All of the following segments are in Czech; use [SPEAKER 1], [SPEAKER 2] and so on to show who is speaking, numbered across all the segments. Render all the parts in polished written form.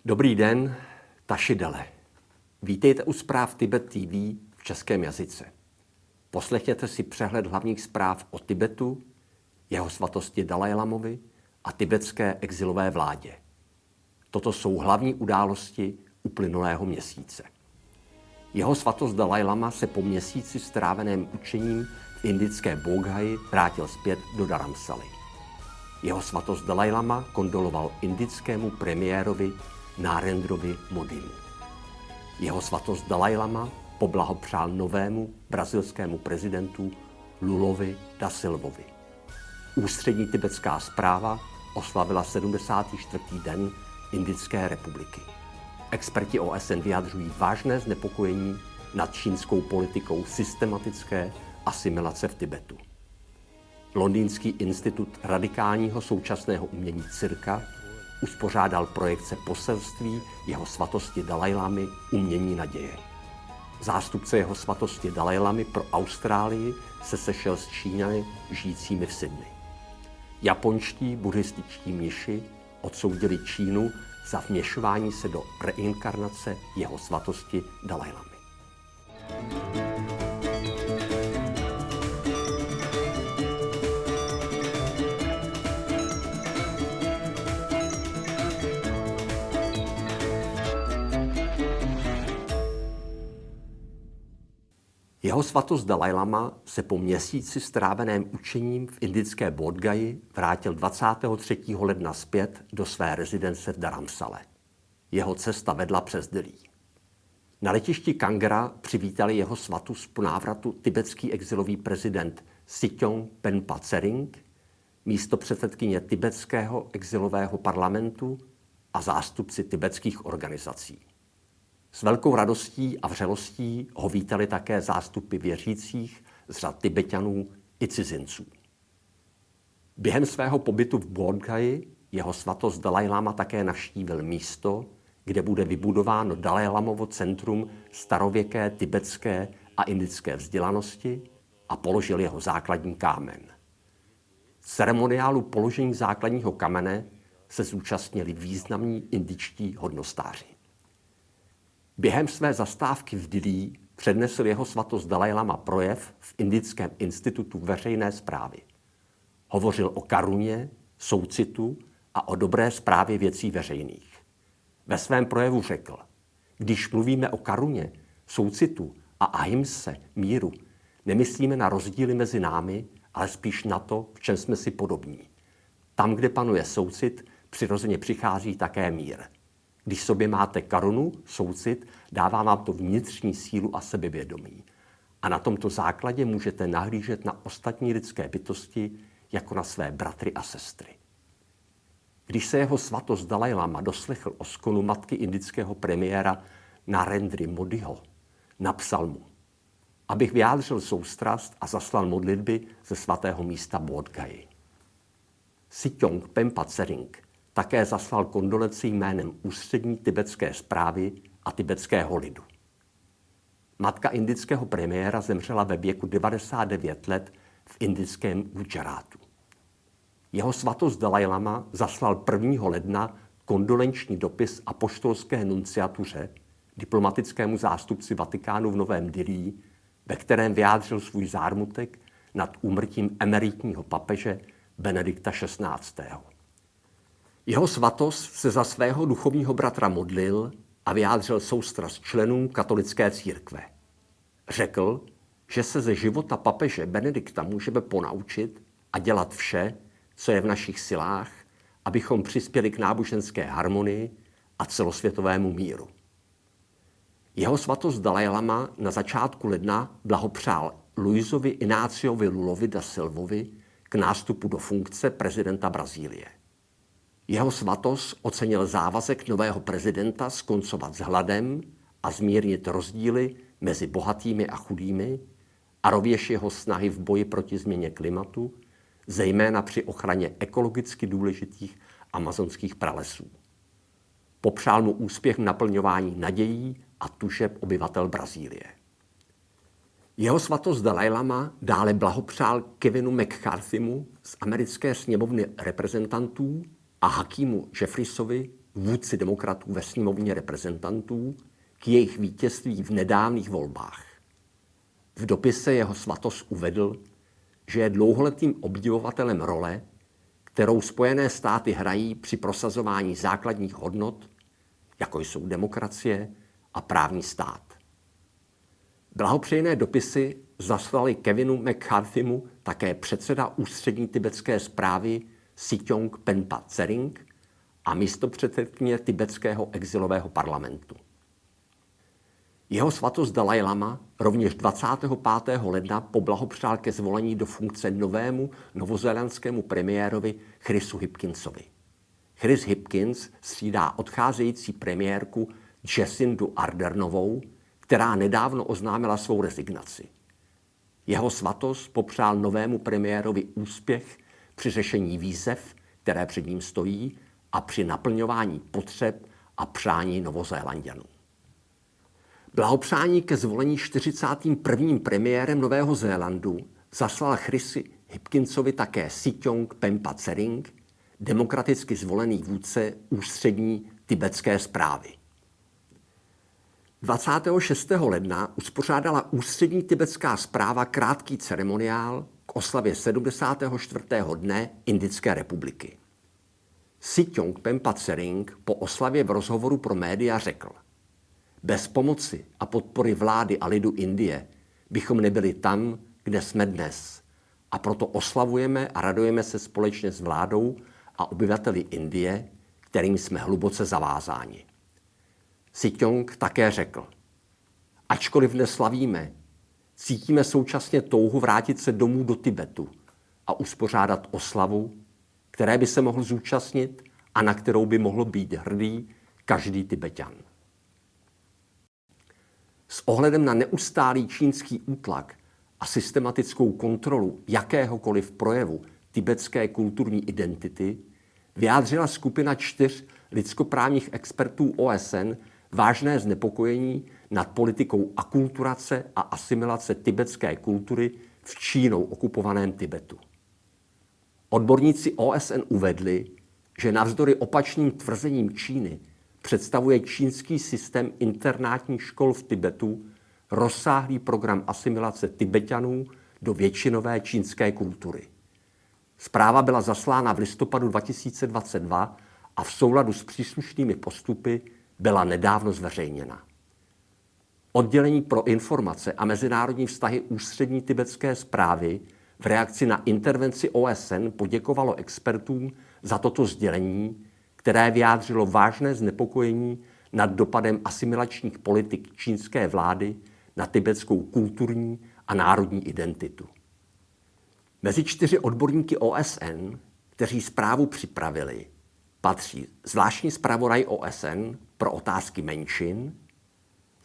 [SPEAKER 1] Dobrý den, tašidele. Vítejte u zpráv Tibet TV v českém jazyce. Poslechněte si přehled hlavních zpráv o Tibetu, jeho svatosti Dalajlamovi a tibetské exilové vládě. Toto jsou hlavní události uplynulého měsíce. Jeho svatost Dalajlama se po měsíci stráveném učením v indické Bodhgaji vrátil zpět do Dharamsaly. Jeho svatost Dalajlama kondoloval indickému premiérovi Narendrovi Modimu. Jeho svatost Dalajlama poblahopřál novému brazilskému prezidentu Lulovi da Silvovi. Ústřední tibetská správa oslavila 74. den Indické republiky. Experti OSN vyjadřují vážné znepokojení nad čínskou politikou systematické asimilace v Tibetu. Londýnský institut radikálního současného umění Cirka uspořádal projekce poselství jeho svatosti Dalajlamy Umění naděje. Zástupce jeho svatosti Dalajlamy pro Austrálii se sešel s Číňany žijícími v Sydney. Japonští buddhističtí mniši odsoudili Čínu za vměšování se do reinkarnace jeho svatosti Dalajlamy. Jeho svatost Dalajlama se po měsíci stráveném učením v indické Bodhgaji vrátil 23. ledna zpět do své rezidence v Dharamsale. Jeho cesta vedla přes Dillí. Na letišti Kangra přivítali jeho svatost po návratu tibetský exilový prezident Siťong Penpa Tsering, místopředsedkyně tibetského exilového parlamentu a zástupci tibetských organizací. S velkou radostí a vřelostí ho vítali také zástupy věřících z řad Tibeťanů i cizinců. Během svého pobytu v Bodhgaji jeho svatost Dalajlama také navštívil místo, kde bude vybudováno Dalajlamovo centrum starověké tibetské a indické vzdělanosti a položil jeho základní kámen. Ceremoniálu položení základního kamene se zúčastnili významní indičtí hodnostáři. Během své zastávky v Dillí přednesl jeho svatost Dalajlama projev v Indickém institutu veřejné správy. Hovořil o karuně, soucitu a o dobré správě věcí veřejných. Ve svém projevu řekl: když mluvíme o karuně, soucitu a ahimse, míru, nemyslíme na rozdíly mezi námi, ale spíš na to, v čem jsme si podobní. Tam, kde panuje soucit, přirozeně přichází také mír. Když sobě máte karunu, soucit, dává vám to vnitřní sílu a sebevědomí. A na tomto základě můžete nahlížet na ostatní lidské bytosti jako na své bratry a sestry. Když se jeho svatost Dalajlama doslechl o skonu matky indického premiéra Narendry Modiho, napsal mu: abych vyjádřil soustrast a zaslal modlitby ze svatého místa Bodhgaji. Siťong Penpa Tsering také zaslal kondolence jménem ústřední tibetské správy a tibetského lidu. Matka indického premiéra zemřela ve věku 99 let v indickém Gujarátu. Jeho svatost Dalajlama zaslal 1. ledna kondolenční dopis apoštolské nunciatuře, diplomatickému zástupci Vatikánu v Novém Dillí, ve kterém vyjádřil svůj zármutek nad úmrtím emeritního papeže Benedikta XVI. Jeho svatost se za svého duchovního bratra modlil a vyjádřil soustrast členům katolické církve. Řekl, že se ze života papeže Benedikta můžeme ponaučit a dělat vše, co je v našich silách, abychom přispěli k náboženské harmonii a celosvětovému míru. Jeho svatost Dalajlama na začátku ledna blahopřál Luizovi Ináciovi Lulovi da Silvovi k nástupu do funkce prezidenta Brazílie. Jeho svatost ocenil závazek nového prezidenta skoncovat s hladem a zmírnit rozdíly mezi bohatými a chudými a rovněž jeho snahy v boji proti změně klimatu, zejména při ochraně ekologicky důležitých amazonských pralesů. Popřál mu úspěch v naplňování nadějí a tužeb obyvatel Brazílie. Jeho svatost Dalajlama dále blahopřál Kevinu McCarthymu z americké sněmovny reprezentantů a Hakeemu Jeffreysovi, vůdci demokratů ve sněmovně reprezentantů, k jejich vítězství v nedávných volbách. V dopise jeho svatost uvedl, že je dlouholetým obdivovatelem role, kterou Spojené státy hrají při prosazování základních hodnot, jako jsou demokracie a právní stát. Blahopřejné dopisy zaslali Kevinu McCarthymu také předseda ústřední tibetské správy Siťong Penpa Tsering a místopředsedkyně tibetského exilového parlamentu. Jeho svatost Dalaj Lama rovněž 25. ledna poblahopřál ke zvolení do funkce novému novozélandskému premiérovi Chrisu Hipkinsovi. Chris Hipkins střídá odcházející premiérku Jacindu Ardernovou, která nedávno oznámila svou rezignaci. Jeho svatost popřál novému premiérovi úspěch při řešení výzev, které před ním stojí, a při naplňování potřeb a přání Novozélanďanů. Blahopřání ke zvolení 41. premiérem Nového Zélandu zaslal Chrisi Hipkinsovi také Siťong Penpa Tsering, demokraticky zvolený vůdce ústřední tibetské správy. 26. ledna uspořádala ústřední tibetská správa krátký ceremoniál k oslavě 74. dne Indické republiky. Siťong Penpa Tsering po oslavě v rozhovoru pro média řekl: bez pomoci a podpory vlády a lidu Indie bychom nebyli tam, kde jsme dnes. A proto oslavujeme a radujeme se společně s vládou a obyvateli Indie, kterým jsme hluboce zavázáni. Siťong také řekl: ačkoliv neslavíme, cítíme současně touhu vrátit se domů do Tibetu a uspořádat oslavu, které by se mohl zúčastnit a na kterou by mohl být hrdý každý Tibeťan. S ohledem na neustálý čínský útlak a systematickou kontrolu jakéhokoliv projevu tibetské kulturní identity vyjádřila skupina 4 lidskoprávních expertů OSN vážné znepokojení nad politikou akulturace a asimilace tibetské kultury v Čínou okupovaném Tibetu. Odborníci OSN uvedli, že navzdory opačným tvrzením Číny představuje čínský systém internátních škol v Tibetu rozsáhlý program asimilace Tibeťanů do většinové čínské kultury. Zpráva byla zaslána v listopadu 2022 a v souladu s příslušnými postupy byla nedávno zveřejněna. Oddělení pro informace a mezinárodní vztahy ústřední tibetské správy v reakci na intervenci OSN poděkovalo expertům za toto sdělení, které vyjádřilo vážné znepokojení nad dopadem asimilačních politik čínské vlády na tibetskou kulturní a národní identitu. Mezi 4 odborníky OSN, kteří zprávu připravili, patří zvláštní zpravodaj OSN pro otázky menšin,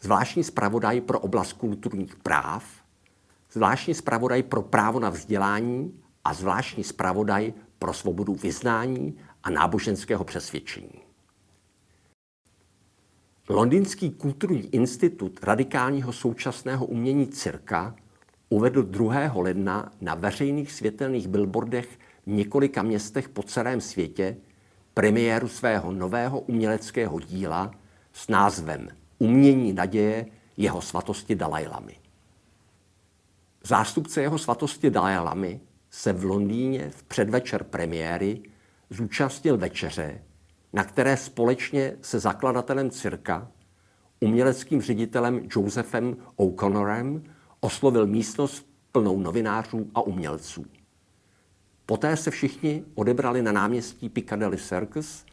[SPEAKER 1] zvláštní zpravodaj pro oblast kulturních práv, zvláštní zpravodaj pro právo na vzdělání a zvláštní zpravodaj pro svobodu vyznání a náboženského přesvědčení. Londýnský kulturní institut radikálního současného umění Circa uvedl 2. ledna na veřejných světelných billboardech v několika městech po celém světě premiéru svého nového uměleckého díla s názvem Umění naděje jeho svatosti Dalaj Lamy. Zástupce jeho svatosti Dalaj Lamy se v Londýně v předvečer premiéry zúčastnil večeře, na které společně se zakladatelem Circa, uměleckým ředitelem Josephem O'Connorem, oslovil místnost plnou novinářů a umělců. Poté se všichni odebrali na náměstí Piccadilly Circus,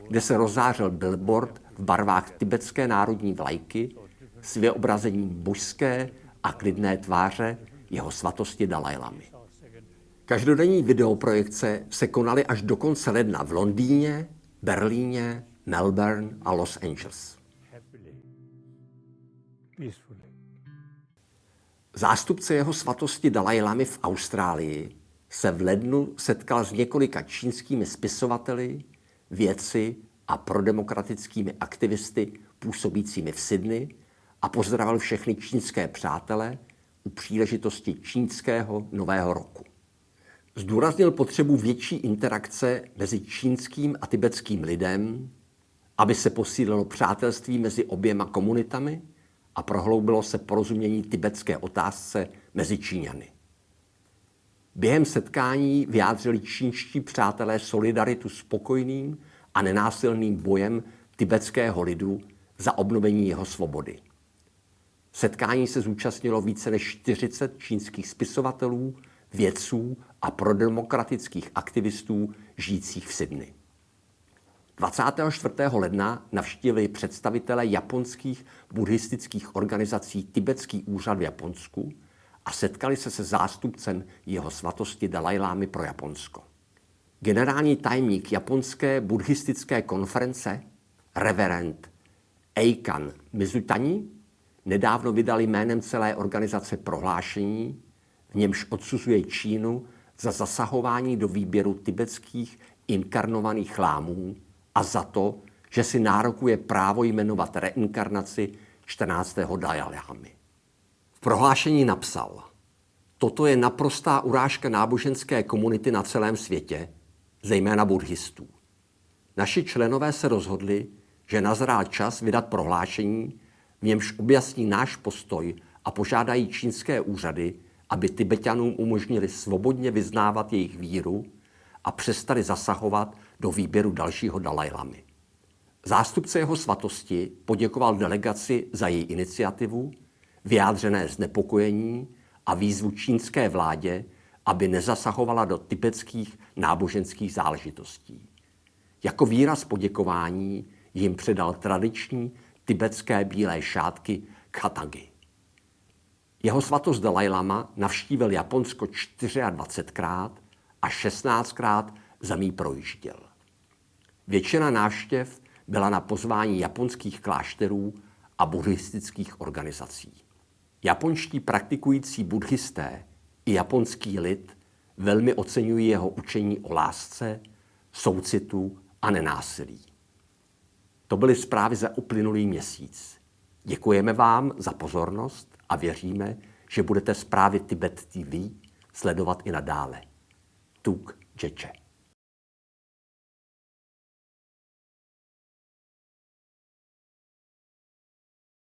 [SPEAKER 1] kde se rozzářil billboard v barvách tibetské národní vlajky s vyobrazením božské a klidné tváře jeho svatosti Dalaj Lamy. Každodenní videoprojekce se konaly až do konce ledna v Londýně, Berlíně, Melbourne a Los Angeles. Zástupce jeho svatosti Dalaj Lamy v Austrálii se v lednu setkal s několika čínskými spisovateli, vědci a prodemokratickými aktivisty působícími v Sydney a pozdravil všechny čínské přátele u příležitosti čínského nového roku. Zdůraznil potřebu větší interakce mezi čínským a tibetským lidem, aby se posílilo přátelství mezi oběma komunitami a prohloubilo se porozumění tibetské otázce mezi Číňany. Během setkání vyjádřili čínští přátelé solidaritu s pokojným a nenásilným bojem tibetského lidu za obnovení jeho svobody. Setkání se zúčastnilo více než 40 čínských spisovatelů, vědců a prodemokratických aktivistů žijících v Sydney. 24. ledna navštívili představitelé japonských buddhistických organizací Tibetský úřad v Japonsku a setkali se zástupcem jeho svatosti Dalajlámy pro Japonsko. Generální tajemník japonské buddhistické konference, reverend Eikan Mizutani, nedávno vydal jménem celé organizace prohlášení, v němž odsuzuje Čínu za zasahování do výběru tibetských inkarnovaných lámů a za to, že si nárokuje právo jmenovat reinkarnaci 14. Dalajlámy. V prohlášení napsal: toto je naprostá urážka náboženské komunity na celém světě, zejména buddhistů. Naši členové se rozhodli, že nazrál čas vydat prohlášení, v němž objasní náš postoj a požádají čínské úřady, aby Tibeťanům umožnili svobodně vyznávat jejich víru a přestali zasahovat do výběru dalšího Dalajlamy. Zástupce jeho svatosti poděkoval delegaci za její iniciativu, vyjádřené znepokojení a výzvu čínské vládě, aby nezasahovala do tibetských náboženských záležitostí. Jako výraz poděkování jim předal tradiční tibetské bílé šátky khatagi. Jeho svatost Dalajlama navštívil Japonsko 24krát a 16krát zemí projížděl. Většina návštěv byla na pozvání japonských klášterů a buddhistických organizací. Japonští praktikující buddhisté i japonský lid velmi oceňují jeho učení o lásce, soucitu a nenásilí. To byly zprávy za uplynulý měsíc. Děkujeme vám za pozornost a věříme, že budete zprávy Tibet TV sledovat i nadále. Tuk Džeče.